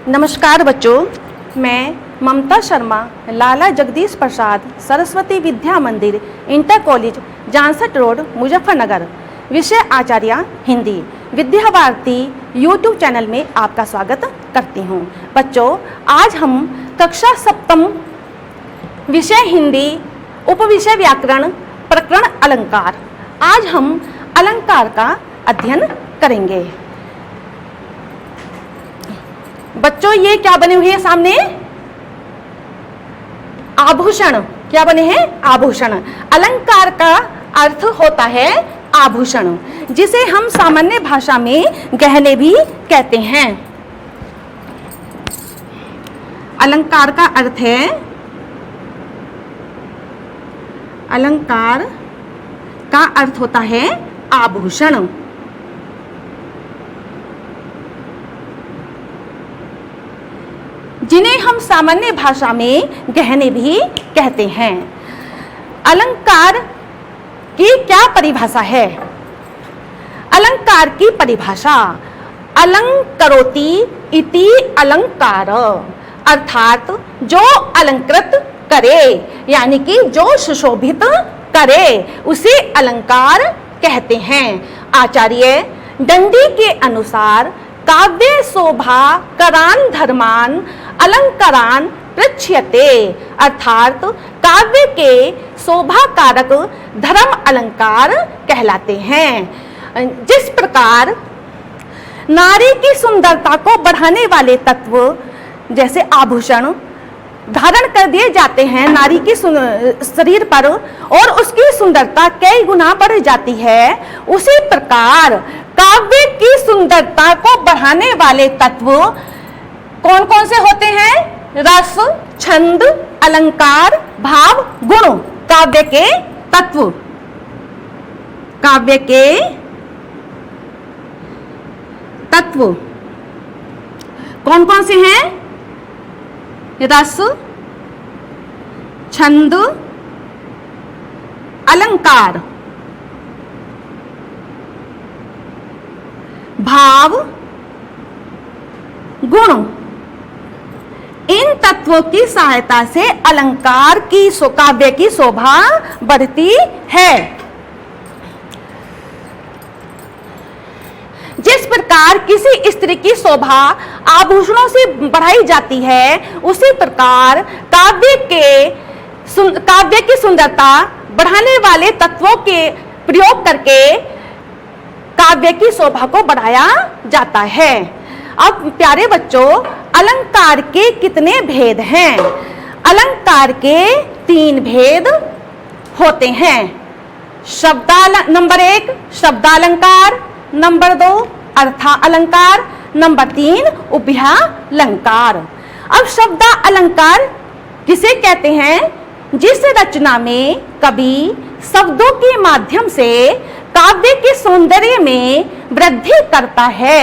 नमस्कार बच्चों, मैं ममता शर्मा लाला जगदीश प्रसाद सरस्वती विद्या मंदिर inter college Jansath road Muzaffarnagar विषय आचार्य हिंदी विद्या भारती यूट्यूब चैनल में आपका स्वागत करती हूँ। बच्चों, आज हम कक्षा सप्तम विषय हिंदी उपविषय व्याकरण प्रकरण अलंकार, आज हम अलंकार का अध्ययन करेंगे। बच्चों, ये क्या बने हुए हैं सामने? आभूषण। क्या बने हैं? आभूषण। अलंकार का अर्थ होता है आभूषण, जिसे हम सामान्य भाषा में गहने भी कहते हैं। अलंकार का अर्थ है, अलंकार का अर्थ होता है आभूषण। जिन्हें हम सामान्य भाषा में गहने भी कहते हैं। अलंकार की क्या परिभाषा है? अलंकार की परिभाषा अलंकरोति इति अलंकार, अर्थात जो अलंकृत करे, यानी कि जो सुशोभित करे उसे अलंकार कहते हैं। आचार्य दंडी के अनुसार काव्य शोभा करान धर्मान अलंकारान पृच्छ्यते, अर्थात काव्य के शोभा कारक धर्म अलंकार कहलाते हैं। जिस प्रकार नारी की सुंदरता को बढ़ाने वाले तत्व जैसे आभूषण धारण कर दिए जाते हैं नारी की शरीर पर और उसकी सुंदरता कई गुना बढ़ जाती है, उसी प्रकार काव्य की सुंदरता को बढ़ाने वाले तत्व कौन कौन से होते हैं? रस, छंद, अलंकार, भाव, गुण। काव्य के तत्व, काव्य के तत्व कौन कौन से हैं? रस, छंद, अलंकार, भाव, गुण। इन तत्वों की सहायता से अलंकार की काव्य की शोभा बढ़ती है। जिस प्रकार किसी स्त्री की शोभा आभूषणों से बढ़ाई जाती है, उसी प्रकार काव्य की सुंदरता बढ़ाने वाले तत्वों के प्रयोग करके काव्य की शोभा को बढ़ाया जाता है। अब प्यारे बच्चों, अलंकार के कितने भेद हैं? अलंकार के 3 भेद होते हैं। नंबर 1 शब्दालंकार, नंबर 2 अर्थालंकार, नंबर 3 उभयालंकार। अब शब्दालंकार किसे कहते हैं? जिस रचना में कवि शब्दों के माध्यम से काव्य के सौंदर्य में वृद्धि करता है,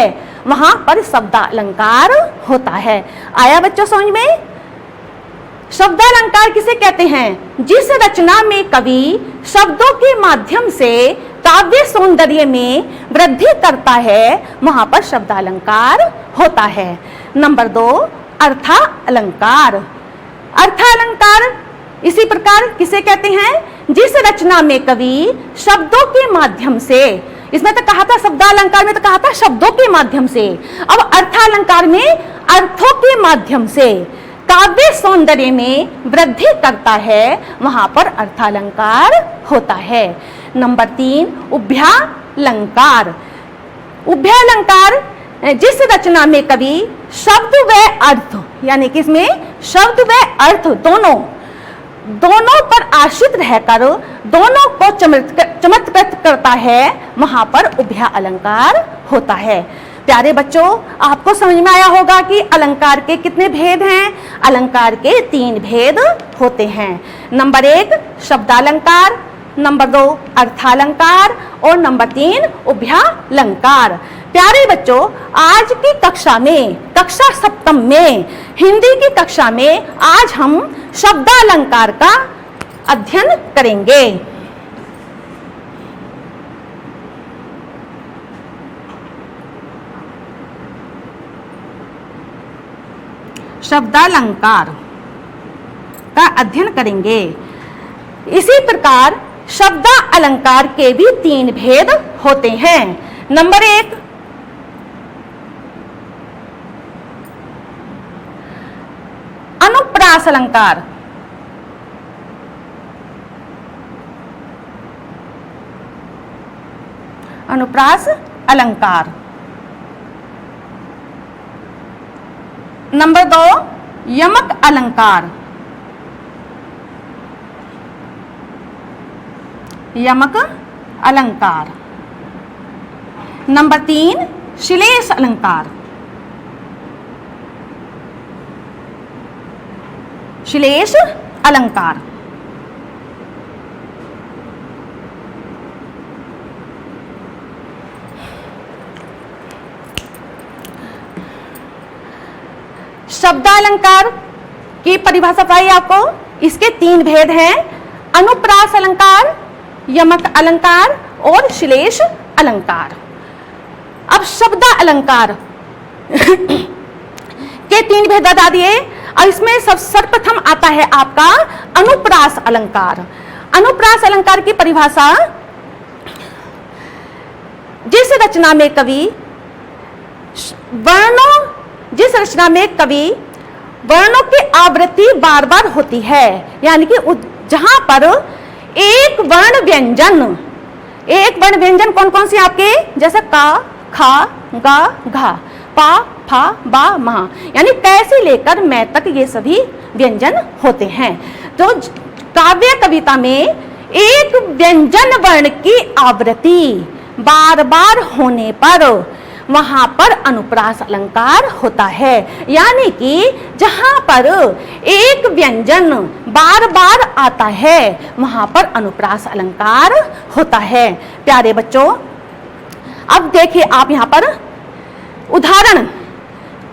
वहां पर शब्दालंकार होता है। आया बच्चों समझ में? शब्दालंकार किसे कहते हैं? जिस रचना में कवि शब्दों के माध्यम से काव्य सौंदर्य में वृद्धि करता है, वहां पर शब्दालंकार होता है। नंबर 2 अर्थालंकार। अर्थालंकार इसी प्रकार किसे कहते हैं? जिस रचना में कवि शब्दों के माध्यम से, इसमें तो कहा था शब्दालंकार में तो कहा था शब्दों के माध्यम से, अब अर्थालंकार में अर्थों के माध्यम से काव्य सौंदर्य में वृद्धि करता है, वहां पर अर्थालंकार होता है। नंबर 3 उभयालंकार। उभयालंकार जिस रचना में कवि शब्द व अर्थ, यानी कि इसमें शब्द व अर्थ दोनों पर आश्रित रहकर दोनों को चमत्कृत करता है, वहां पर उभयालंकार होता है। प्यारे बच्चों, आपको समझ में आया होगा कि अलंकार के कितने भेद हैं? अलंकार के 3 भेद होते हैं। नंबर 1 शब्दालंकार, नंबर 2 अर्थालंकार और नंबर 3 उभयालंकार। प्यारे बच्चों, आज की कक्षा में, कक्षा सप्तम में, हिंदी की कक्षा में आज हम शब्दालंकार का अध्ययन करेंगे। शब्दालंकार का अध्ययन करेंगे। इसी प्रकार शब्दालंकार के भी 3 भेद होते हैं। नंबर 1, अनुप्रास अलंकार। अनुप्रास अलंकार। नंबर 2, यमक अलंकार। यमक अलंकार। नंबर 3, श्लेष अलंकार। श्लेष अलंकार। शब्दालंकार की परिभाषा पाई आपको। इसके 3 भेद हैं, अनुप्रास अलंकार, यमक अलंकार और श्लेष अलंकार। अब शब्दालंकार के 3 भेद बता दिए। और इसमें सर्वप्रथम आता है आपका अनुप्रास अलंकार। अनुप्रास अलंकार की परिभाषा, जिस रचना में कवि वर्णों की आवृत्ति बार बार होती है, यानी कि जहां पर एक वर्ण व्यंजन कौन कौन सी आपके, जैसे का, खा, गा, घा, पा, फा, बा, मा, यानी कै से लेकर मैं तक ये सभी व्यंजन होते हैं। तो काव्य कविता में एक व्यंजन वर्ण की आवृत्ति बार बार होने पर वहां पर अनुप्रास अलंकार होता है। यानी कि जहां पर एक व्यंजन बार बार आता है वहां पर अनुप्रास अलंकार होता है। प्यारे बच्चों, अब देखिए आप यहां पर उदाहरण,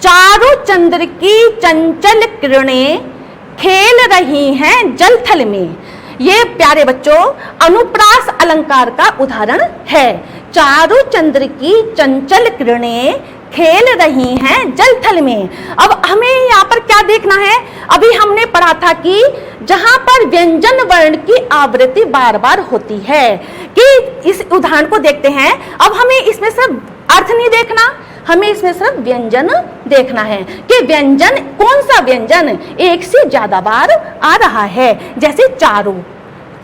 चारु चंद्र की चंचल किरणें खेल रही हैं जलथल में। ये प्यारे बच्चों अनुप्रास अलंकार का उदाहरण है। चारु चंद्र की चंचल किरणें खेल रही हैं जलथल में। अब हमें यहाँ पर क्या देखना है, अभी हमने पढ़ा था कि जहां पर व्यंजन वर्ण की आवृत्ति बार बार होती है, कि इस उदाहरण को देखते हैं। अब हमें इसमें सिर्फ अर्थ नहीं देखना, हमें इसमें सिर्फ व्यंजन देखना है कि व्यंजन, कौन सा व्यंजन एक से ज्यादा बार आ रहा है। जैसे चारु,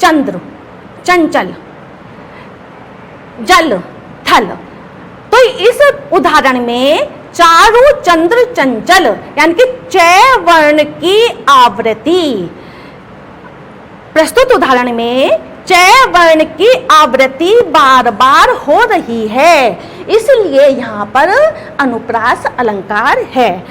चंद्र, चंचल, जल, थल। तो इस उदाहरण में चारु, चंद्र, चंचल यानी कि च वर्ण की आवृत्ति, प्रस्तुत उदाहरण में च वर्ण की आवृत्ति बार बार हो रही है, इसलिए यहां पर अनुप्रास अलंकार है।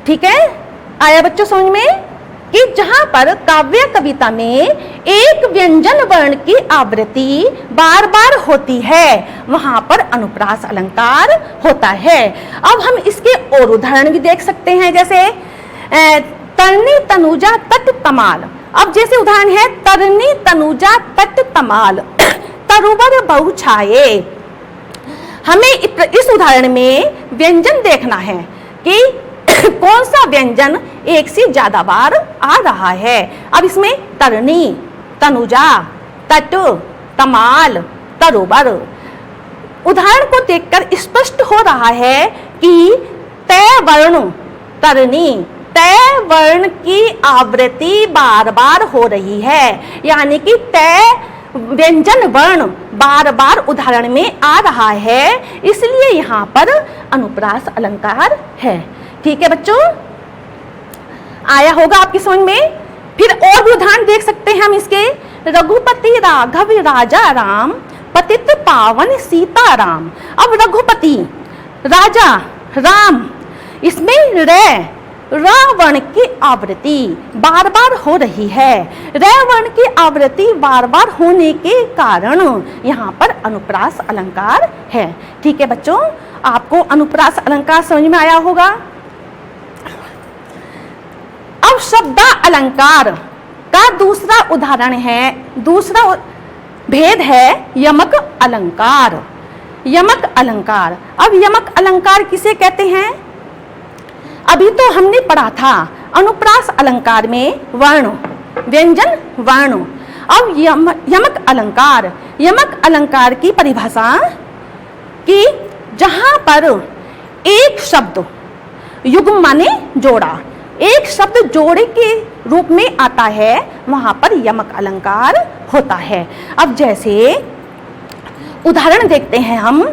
ठीक है, आया बच्चों समझ में कि जहां पर काव्य कविता में एक व्यंजन वर्ण की आवृत्ति बार बार होती है वहां पर अनुप्रास अलंकार होता है। अब हम इसके और उदाहरण भी देख सकते हैं, जैसे तरनी तनुजा तट तमाल। अब जैसे उदाहरण है तरनी तनुजा तट तमाल, तरुवर बहु छाये। हमें इस उदाहरण में व्यंजन देखना है कि कौन सा व्यंजन एक से ज्यादा बार आ रहा है। अब इसमें तरनी, तनुजा, तट, तमाल, तरोवर, उदाहरण को देखकर स्पष्ट हो रहा है कि तय वर्ण, तरनी, तय वर्ण की आवृत्ति बार बार हो रही है, यानी कि तय व्यंजन वर्ण बार बार उदाहरण में आ रहा है, इसलिए यहाँ पर अनुप्रास अलंकार है। ठीक है बच्चों, आया होगा आपकी समझ में। फिर और भी उदाहरण देख सकते हैं हम इसके, रघुपति राघव राजा राम, पतित पावन सीता राम। अब रघुपति, राजा, राम, इसमें र वर्ण की आवृत्ति बार बार हो रही है। र वर्ण की आवृत्ति बार बार होने के कारण यहाँ पर अनुप्रास अलंकार है। ठीक है बच्चों, आपको अनुप्रास अलंकार समझ में आया होगा। अब शब्दा अलंकार का दूसरा उदाहरण है, दूसरा भेद है यमक अलंकार। यमक अलंकार, अब यमक अलंकार किसे कहते हैं? अभी तो हमने पढ़ा था अनुप्रास अलंकार में वर्ण, व्यंजन, वर्ण। अब यमक अलंकार, यमक अलंकार की परिभाषा कि जहां पर एक शब्द, युग्म माने जोड़ा, एक शब्द जोड़े के रूप में आता है, वहां पर यमक अलंकार होता है। अब जैसे उदाहरण देखते हैं हम,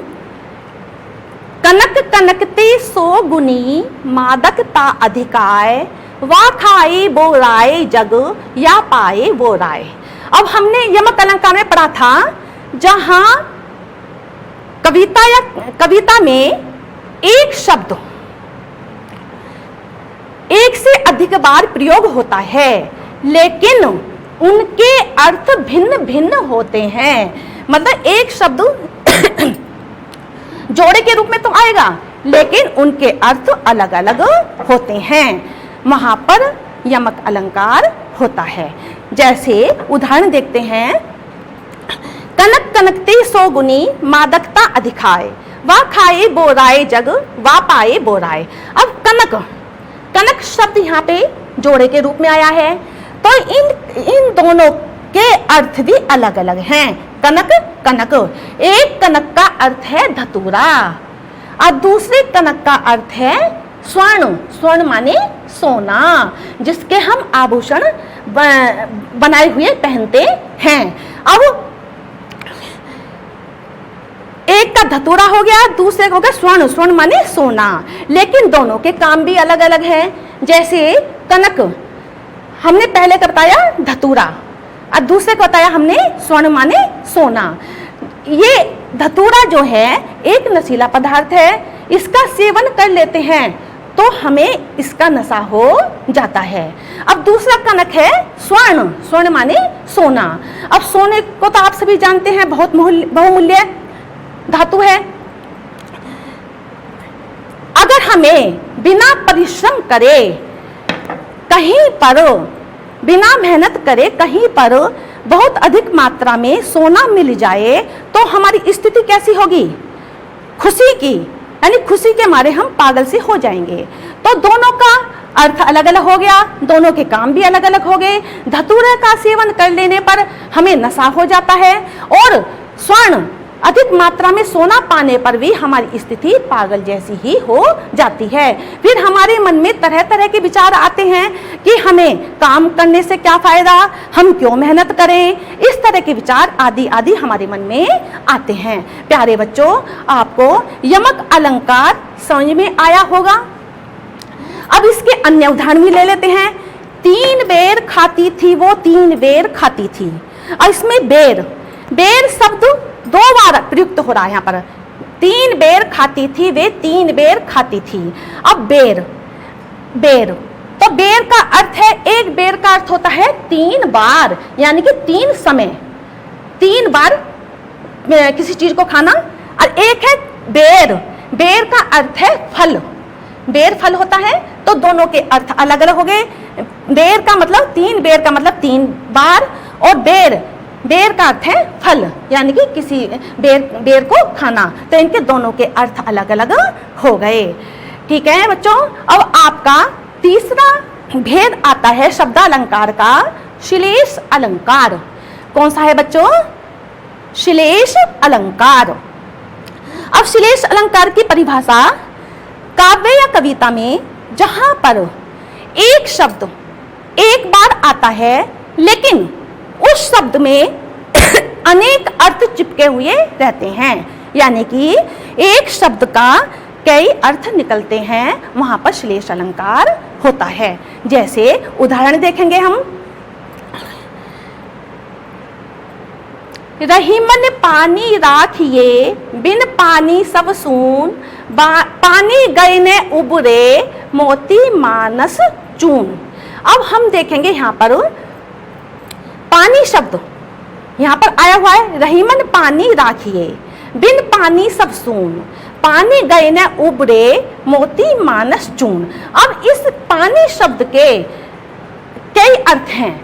कनक कनकते सो गुनी, मादकता अधिकाय, वा खाए वो राय जग, या पाए वो राय। अब हमने यमक अलंकार में पढ़ा था, जहां कविता में एक शब्द एक से अधिक बार प्रयोग होता है, लेकिन उनके अर्थ भिन्न भिन्न होते हैं। मतलब एक शब्द जोड़े के रूप में तो आएगा, लेकिन उनके अर्थ अलग अलग होते हैं, वहां पर यमक अलंकार होता है। जैसे उदाहरण देखते हैं, कनक कनकते सो गुनी, मादकता अधिकाय, वा खाए बोराए जग, वा पाए बोराए। अब कनक, कनक शब्द यहाँ पे जोड़े के रूप में आया है, तो इन दोनों के अर्थ भी अलग अलग हैं। कनक कनक, एक कनक का अर्थ है धतूरा और दूसरे कनक का अर्थ है स्वर्ण, स्वर्ण माने सोना, जिसके हम आभूषण बनाए हुए पहनते हैं। अब एक का धतूरा हो गया, दूसरे का हो गया स्वर्ण, स्वर्ण माने सोना, लेकिन दोनों के काम भी अलग अलग है। जैसे कनक हमने पहले का बताया धतूरा और दूसरे को बताया हमने स्वर्ण माने सोना। ये धतूरा जो है एक नशीला पदार्थ है, इसका सेवन कर लेते हैं तो हमें इसका नशा हो जाता है। अब दूसरा कनक है स्वर्ण, स्वर्ण माने सोना। अब सोने को तो आप सभी जानते हैं बहुत बहुमूल्य धातु है। अगर हमें बिना परिश्रम करे कहीं पर, बिना मेहनत करे कहीं पर बहुत अधिक मात्रा में सोना मिल जाए तो हमारी स्थिति कैसी होगी? खुशी की, यानी खुशी के मारे हम पागल से हो जाएंगे। तो दोनों का अर्थ अलग अलग हो गया, दोनों के काम भी अलग अलग हो गए। धतूरे का सेवन कर लेने पर हमें नशा हो जाता है और स्वर्ण अधिक मात्रा में सोना पाने पर भी हमारी स्थिति पागल जैसी ही हो जाती है। फिर हमारे मन में तरह तरह के विचार आते हैं कि हमें काम करने से क्या फायदा, हम क्यों मेहनत करें, इस तरह के विचार आदि आदि हमारे मन में आते हैं। प्यारे बच्चों, आपको यमक अलंकार समझ में आया होगा। अब इसके अन्य उदाहरण भी ले लेते हैं। 3 बेर खाती थी वो 3 बेर खाती थी। और इसमें बेर, बेर शब्द 2 बार प्रयुक्त हो रहा है यहाँ पर। 3 बेर खाती थी वे 3 बेर खाती थी। अब बेर, बेर तो बेर का अर्थ है, एक बेर का अर्थ होता है 3 बार, यानी कि 3 समय, 3 बार किसी चीज को खाना। और एक है बेर, बेर का अर्थ है फल, बेर फल होता है। तो दोनों के अर्थ अलग अलग हो गए। बेर का मतलब 3 बेर का मतलब 3 बार, और बेर, बेर का अर्थ है फल, यानी कि किसी बेर को खाना। तो इनके दोनों के अर्थ अलग अलग हो गए। ठीक है बच्चों, अब आपका तीसरा भेद आता है शब्दालंकार का, श्लेष अलंकार। कौन सा है बच्चों? श्लेष अलंकार। अब श्लेष अलंकार की परिभाषा, काव्य या कविता में जहां पर एक शब्द एक बार आता है लेकिन उस शब्द में अनेक अर्थ चिपके हुए रहते हैं, यानी कि एक शब्द का कई अर्थ निकलते हैं, वहां पर श्लेष अलंकार होता है। जैसे उदाहरण देखेंगे हम, रहीमन पानी राखिए बिन पानी सब सून, पानी गए ने उबरे मोती मानस चून। अब हम देखेंगे यहाँ पर पानी शब्द यहाँ पर आया हुआ है, रहीमन पानी राखिए बिन पानी सब सून, पानी गए न उबरे मोती मानस चून। अब इस पानी शब्द के कई अर्थ हैं।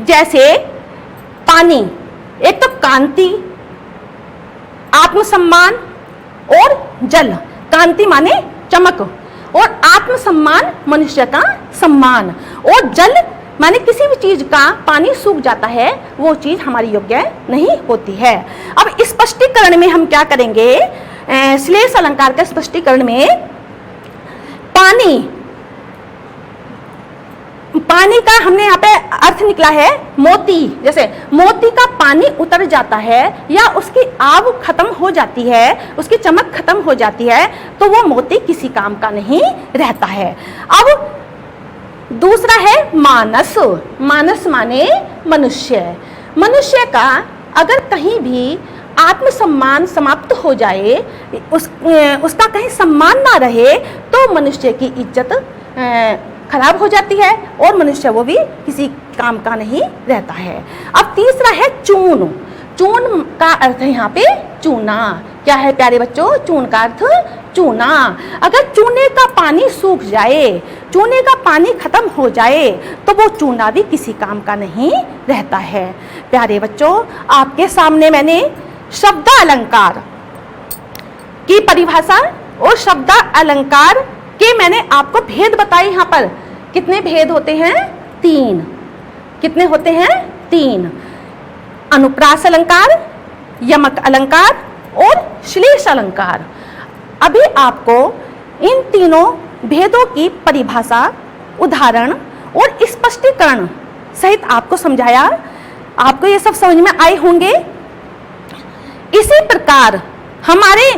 जैसे पानी, एक तो कांति, आत्मसम्मान और जल। कांति माने चमक, और आत्मसम्मान मनुष्य का सम्मान, और जल माने किसी भी चीज का पानी सूख जाता है वो चीज हमारी योग्य नहीं होती है। अब स्पष्टीकरण में हम क्या करेंगे, श्लेष अलंकार के स्पष्टीकरण में पानी का हमने यहाँ पे अर्थ निकला है मोती। जैसे मोती का पानी उतर जाता है या उसकी आव खत्म हो जाती है, उसकी चमक खत्म हो जाती है, तो वो मोती किसी काम का नहीं रहता है। अब दूसरा है मानस। मानस माने मनुष्य। मनुष्य का अगर कहीं भी आत्मसम्मान समाप्त हो जाए, उसका कहीं सम्मान ना रहे, तो मनुष्य की इज्जत खराब हो जाती है और मनुष्य वो भी किसी काम का नहीं रहता है। अब तीसरा है चून। चून का अर्थ है यहाँ पे चूना। क्या है प्यारे बच्चों, चून का अर्थ चूना। अगर चूने का पानी सूख जाए, चूने का पानी खत्म हो जाए, तो वो चूना भी किसी काम का नहीं रहता है। प्यारे बच्चों, आपके सामने मैंने शब्द अलंकार की परिभाषा और शब्द अलंकार के मैंने आपको भेद बताए। यहाँ पर कितने भेद होते हैं? 3। कितने होते हैं? 3। अनुप्रास अलंकार, यमक अलंकार और श्लेष अलंकार। अभी आपको इन तीनों भेदों की परिभाषा, उदाहरण और स्पष्टीकरण सहित आपको समझाया। आपको ये सब समझ में आए होंगे। इसी प्रकार हमारे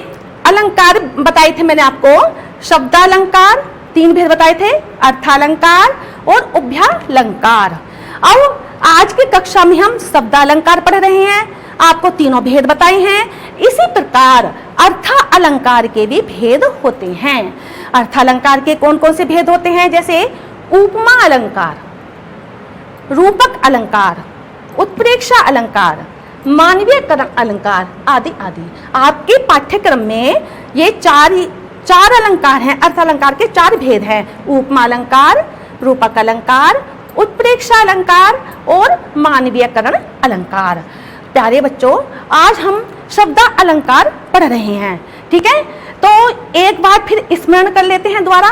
अलंकार बताए थे मैंने आपको, शब्दालंकार 3 भेद बताए थे, अर्थालंकार और उभयालंकार। अब आज की कक्षा में हम शब्दालंकार पढ़ रहे हैं, आपको तीनों भेद बताए हैं। इसी प्रकार अर्थालंकार के भी भेद होते हैं। अर्थालंकार के कौन कौन से भेद होते हैं? जैसे उपमा अलंकार, रूपक अलंकार, उत्प्रेक्षा अलंकार, मानवीयकरण अलंकार आदि आदि। आपके पाठ्यक्रम में ये चार अलंकार हैं। अर्थ अलंकार के 4 भेद हैं, उपमा अलंकार, रूपक अलंकार, उत्प्रेक्षा अलंकार और मानवीयकरण अलंकार। प्यारे बच्चों, आज हम शब्द अलंकार पढ़ रहे हैं, ठीक है? तो एक बार फिर स्मरण कर लेते हैं दोबारा।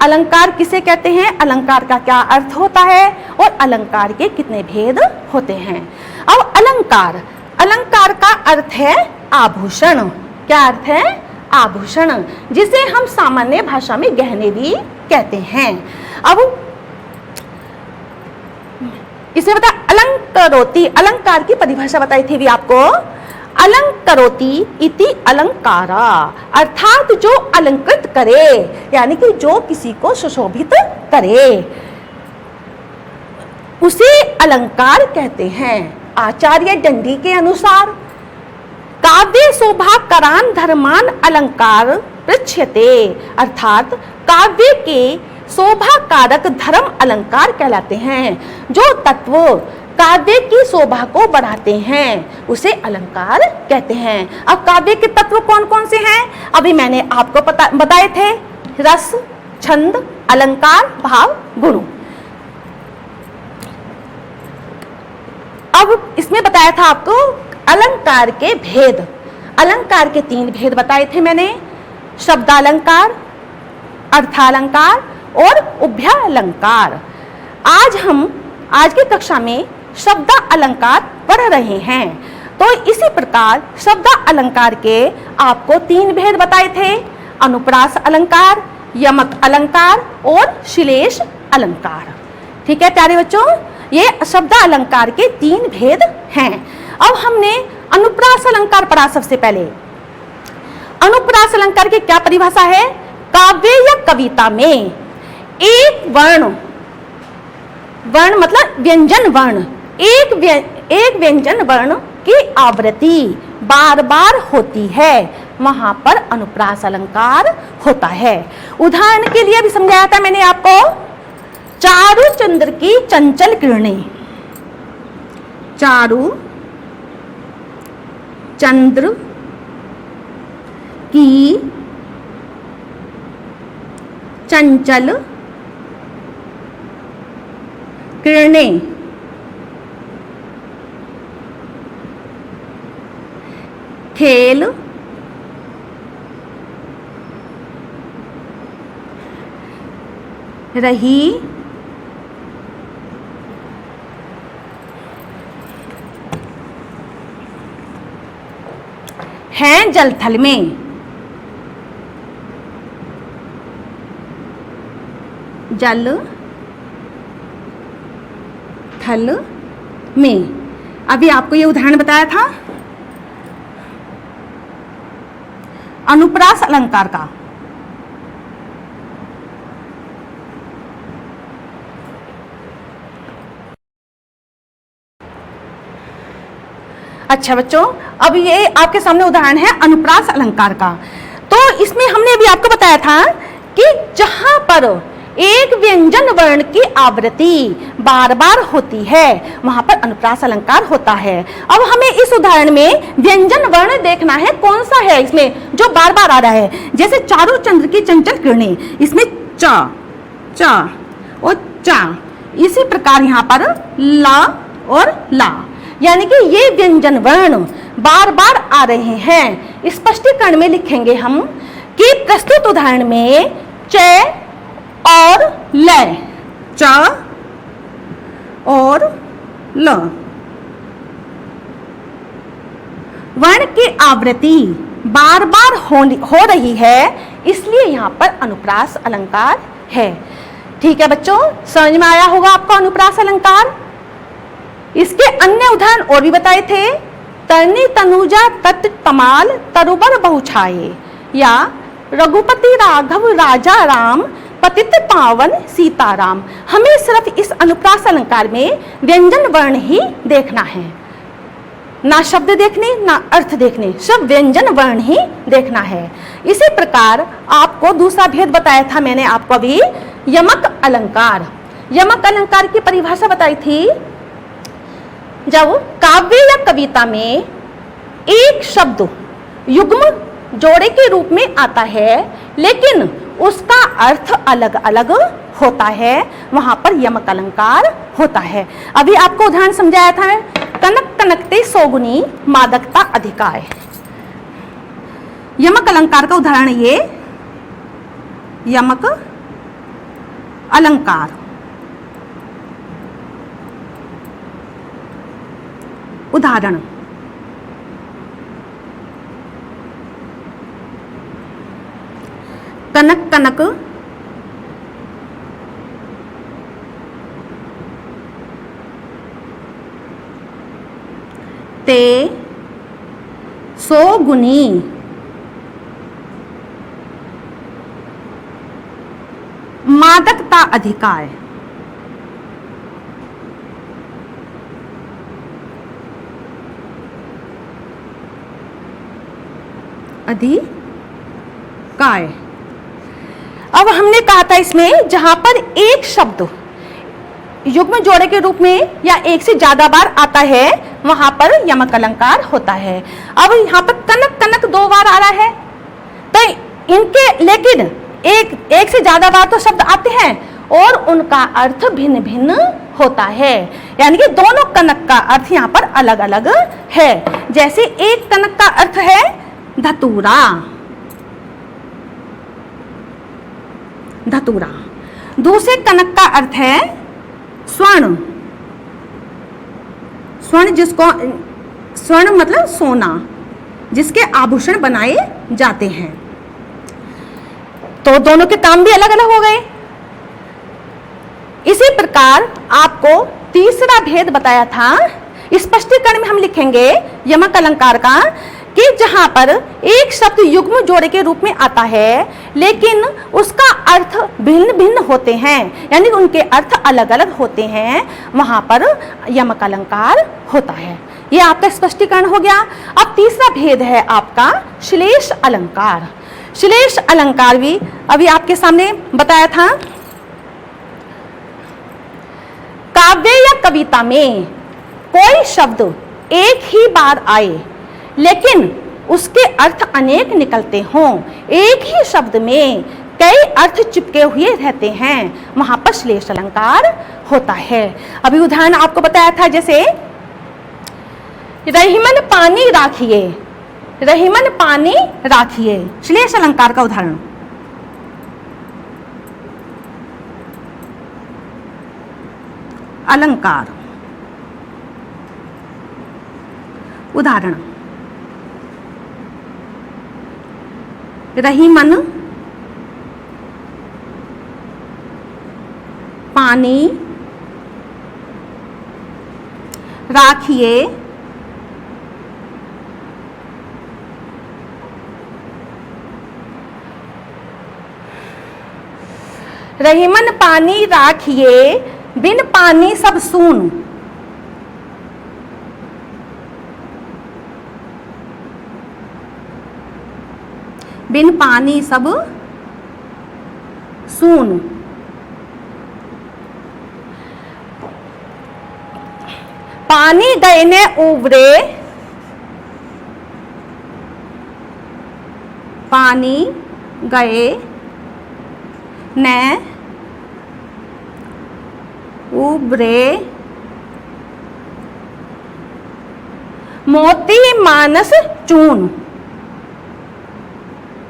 अलंकार किसे कहते हैं, अलंकार का क्या अर्थ होता है और अलंकार के कितने भेद होते हैं। अब अलंकार, अलंकार का अर्थ है आभूषण। क्या अर्थ है? आभूषण, जिसे हम सामान्य भाषा में गहने भी कहते हैं। अब इसे बता अलंकरोति, अलंकार की परिभाषा बताई थी भी आपको। अलंकरोति इति अलंकारा, अर्थात जो अलंकृत करे, यानी कि जो किसी को सुशोभित करे, उसे अलंकार कहते हैं। आचार्य दंडी के अनुसार काव्य शोभा करान धर्मान अलंकार पृच्छ्यते, अर्थात काव्य के शोभा कारक धर्म अलंकार कहलाते हैं। जो तत्व काव्य की शोभा को बढ़ाते हैं उसे अलंकार कहते हैं। अब काव्य के तत्व कौन कौन से हैं? अभी मैंने आपको बताए थे, रस, छंद, अलंकार, भाव, गुण। अब इसमें बताया था आपको अलंकार के भेद। अलंकार के 3 भेद बताए थे मैंने, शब्दालंकार, अर्थालंकार और उभयालंकार। आज की कक्षा में शब्द अलंकार पढ़ रहे हैं। तो इसी प्रकार शब्द अलंकार के आपको 3 भेद बताए थे, अनुप्रास अलंकार, यमक अलंकार और श्लेष अलंकार। ठीक है प्यारे बच्चों, ये शब्द अलंकार के 3 भेद हैं। अब हमने अनुप्रास अलंकार पढ़ा। सबसे पहले अनुप्रास अलंकार की क्या परिभाषा है? काव्य या कविता में एक वर्ण मतलब व्यंजन वर्ण, एक व्यंजन वर्ण की आवृत्ति बार बार होती है, वहां पर अनुप्रास अलंकार होता है। उदाहरण के लिए भी समझाया था मैंने आपको, चारु चंद्र की चंचल किरणें, चारु चंद्र की चंचल किरणें, खेल रही हैं जल थल में, जल थल में। अभी आपको ये उदाहरण बताया था अनुप्रास अलंकार का। अच्छा बच्चों, अब ये आपके सामने उदाहरण है अनुप्रास अलंकार का। तो इसमें हमने अभी आपको बताया था कि जहां पर एक व्यंजन वर्ण की आवृत्ति बार बार होती है वहां पर अनुप्रास अलंकार होता है। अब हमें इस उदाहरण में व्यंजन वर्ण देखना है, कौन सा है इसमें जो बार बार आ रहा है। जैसे चारों चंद्र की चंचल किरणें, इसमें चा चा और चा, इसी प्रकार यहाँ पर ला और ला, यानी कि ये व्यंजन वर्ण बार बार आ रहे हैं। स्पष्टीकरण में लिखेंगे हम कि प्रस्तुत उदाहरण में च और ल, च और ल वर्ण की आवृत्ति बार बार हो रही है, इसलिए यहाँ पर अनुप्रास अलंकार है। ठीक है बच्चों, समझ में आया होगा आपको अनुप्रास अलंकार। इसके अन्य उदाहरण और भी बताए थे, तरनी तनुजा तत् तमाल तरुबर बहुछाए, या रघुपति राघव राजा राम पतित पावन सीताराम। हमें सिर्फ इस अनुप्रास अलंकार में व्यंजन वर्ण ही देखना है, ना शब्द देखने ना अर्थ देखने, सब व्यंजन वर्ण ही देखना है। इसी प्रकार आपको दूसरा भेद बताया था मैंने आपको अभी, यमक अलंकार। यमक अलंकार की परिभाषा बताई थी, जब काव्य या कविता में एक शब्द युग्म जोड़े के रूप में आता है लेकिन उसका अर्थ अलग अलग होता है, वहां पर यमक अलंकार होता है। अभी आपको उदाहरण समझाया था, कनक कनकते सौगुनी मादकता अधिकाय। यमक अलंकार का उदाहरण ये यमक अलंकार। उदाहरण, कनक कनक ते सौगुनी मादकता अधिकाय। अधिकाय। अब हमने कहा था इसमें जहां पर एक शब्द युग्म जोड़े के रूप में या एक से ज्यादा बार आता है वहां पर यमक अलंकार होता है। अब यहाँ पर कनक कनक दो बार आ रहा है, तो इनके लेकिन एक से ज्यादा बार तो शब्द आते हैं और उनका अर्थ भिन्न भिन्न होता है, यानी कि दोनों कनक का अर्थ यहाँ पर अलग अलग है। जैसे एक कनक का अर्थ है धतूरा, धतूरा। दूसरे कनक का अर्थ है स्वर्ण, स्वर्ण जिसको स्वर्ण मतलब सोना, जिसके आभूषण बनाए जाते हैं। तो दोनों के काम भी अलग अलग हो गए। इसी प्रकार आपको तीसरा भेद बताया था, स्पष्टीकरण में हम लिखेंगे यमक अलंकार का कि जहां पर एक शब्द युग्म जोड़े के रूप में आता है लेकिन उसका अर्थ भिन्न भिन्न होते हैं, यानी उनके अर्थ अलग अलग होते हैं, वहां पर यमक अलंकार होता है। यह आपका स्पष्टीकरण हो गया। अब तीसरा भेद है आपका श्लेष अलंकार। श्लेष अलंकार भी अभी आपके सामने बताया था। काव्य या कविता में कोई शब्द एक ही बार आए लेकिन उसके अर्थ अनेक निकलते हों, एक ही शब्द में कई अर्थ चिपके हुए रहते हैं, वहां पर श्लेष अलंकार होता है। अभी उदाहरण आपको बताया था, जैसे रहीमन पानी राखिए, रहीमन पानी राखिए, श्लेष अलंकार का उदाहरण। अलंकार। उदाहरण, रहीमन पानी राखिए रहीमन पानी राखिए बिन पानी सब सून। बिन पानी सब सून। पानी गए ने उबरे, पानी गए ने उबरे मोती मानस चून।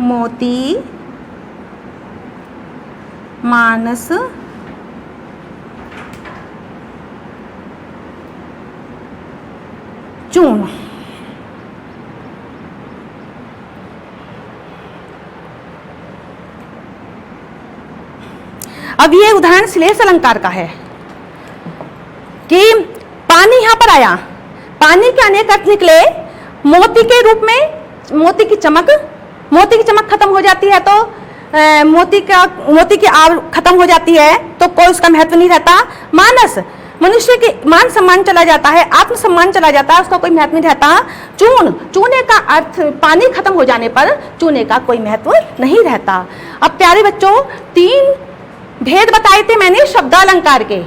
मोती मानस चून। अब ये उदाहरण श्लेष अलंकार का है कि पानी यहां पर आया, पानी के अनेक अर्थ निकले। मोती के रूप में मोती की चमक खत्म हो जाती है तो मोती की आव खत्म हो जाती है तो कोई उसका महत्व नहीं रहता। मानस, मनुष्य के मान सम्मान चला जाता है, आत्मसम्मान चला जाता है, उसका कोई महत्व नहीं रहता। चून, चूने का अर्थ पानी खत्म हो जाने पर चूने का कोई महत्व नहीं रहता। अब प्यारे बच्चों, 3 भेद बताए थे मैंने शब्दालंकार के।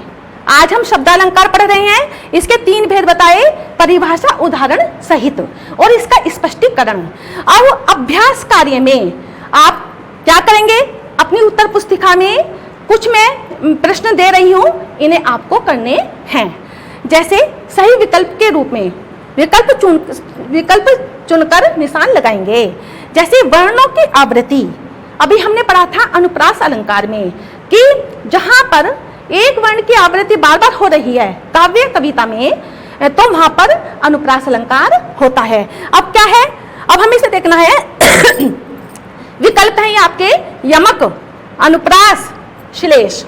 आज हम शब्दालंकार पढ़ रहे हैं, इसके 3 भेद बताए परिभाषा उदाहरण सहित और इसका स्पष्टीकरण। अब अभ्यास कार्य में आप क्या करेंगे, अपनी उत्तर पुस्तिका में कुछ मैं प्रश्न दे रही हूं, इन्हें आपको करने हैं। जैसे सही विकल्प के रूप में विकल्प चुनकर निशान लगाएंगे। जैसे वर्णों की आवृत्ति, अभी हमने पढ़ा था अनुप्रास अलंकार में कि जहां पर एक वर्ण की आवृत्ति बार बार हो रही है काव्य कविता में, तो वहां पर अनुप्रास अलंकार होता है। अब क्या है, अब हमें इसे देखना है। विकल्प है आपके यमक, अनुप्रास, श्लेष।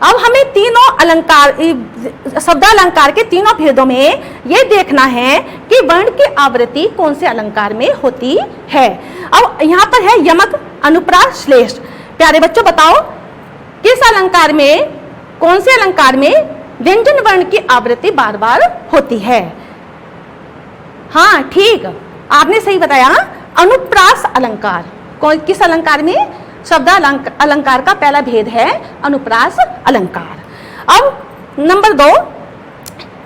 अब हमें तीनों अलंकार, शब्दालंकार के तीनों भेदों में यह देखना है कि वर्ण की आवृत्ति कौन से अलंकार में होती है। अब यहाँ पर है यमक, अनुप्रास, श्लेष। प्यारे बच्चों बताओ, किस अलंकार में, कौन से अलंकार में व्यंजन वर्ण की आवृत्ति बार बार होती है? हाँ ठीक, आपने सही बताया, अनुप्रास अलंकार। किस अलंकार में? शब्द अलंकार का पहला भेद है अनुप्रास अलंकार। अब नंबर 2,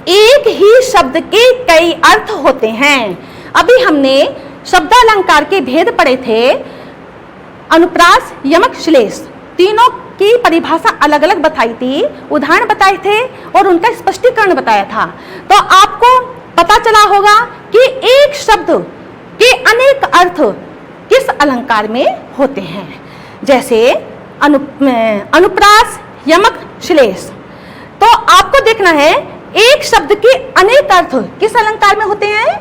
एक ही शब्द के कई अर्थ होते हैं। अभी हमने शब्दालंकार के भेद पढ़े थे, अनुप्रास, यमक, श्लेष, तीनों की परिभाषा अलग अलग बताई थी, उदाहरण बताए थे और उनका स्पष्टीकरण बताया था। तो आपको पता चला होगा कि एक शब्द के अनेक अर्थ किस अलंकार में होते हैं। जैसे अनुप्रास, यमक, श्लेष। तो आपको देखना है एक शब्द के अनेक अर्थ किस अलंकार में होते हैं?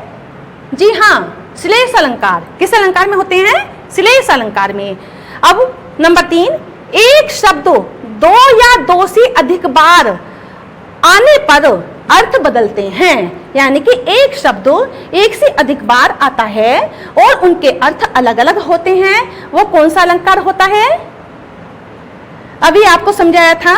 जी हाँ, श्लेष अलंकार। किस अलंकार में होते हैं? श्लेष अलंकार में। अब नंबर 3, एक शब्द 2 या 2 से अधिक बार आने पर अर्थ बदलते हैं। यानी कि एक शब्द 1 से अधिक बार आता है और उनके अर्थ अलग अलग होते हैं। वो कौन सा अलंकार होता है? अभी आपको समझाया था,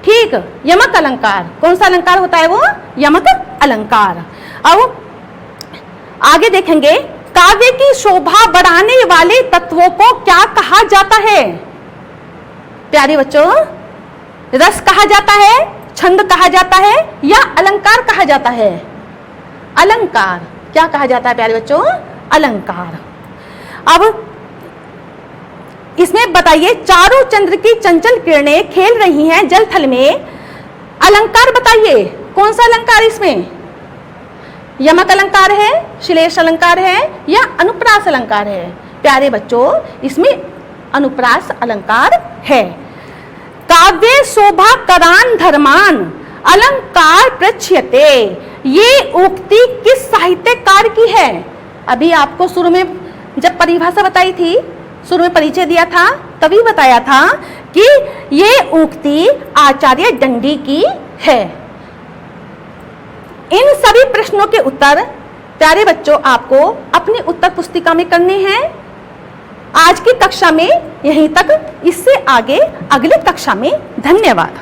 ठीक, यमक अलंकार। कौन सा अलंकार होता है वो? यमक अलंकार। अब आगे देखेंगे, काव्य की शोभा बढ़ाने वाले तत्वों को क्या कहा जाता है? प्यारे बच्चों, रस कहा जाता है, छंद कहा जाता है या अलंकार कहा जाता है? अलंकार। क्या कहा जाता है प्यारे बच्चों? अलंकार। अब इसमें बताइए, चारों चंद्र की चंचल किरणें खेल रही हैं जल थल में। अलंकार बताइए, कौन सा अलंकार इसमें? यमक अलंकार है, श्लेष अलंकार है या अनुप्रास अलंकार है? प्यारे बच्चों, इसमें अनुप्रास अलंकार है। काव्ये शोभा करान धर्मान अलंकार प्रच्यते। ये उक्ति किस साहित्यकार की है? अभी आपको शुरू में जब परिभाषा बताई थी, शुरू में परिचय दिया था, तभी बताया था कि ये उक्ति आचार्य दंडी की है। इन सभी प्रश्नों के उत्तर प्यारे बच्चों आपको अपनी उत्तर पुस्तिका में करने हैं। आज की कक्षा में यहीं तक, इससे आगे अगली कक्षा में। धन्यवाद।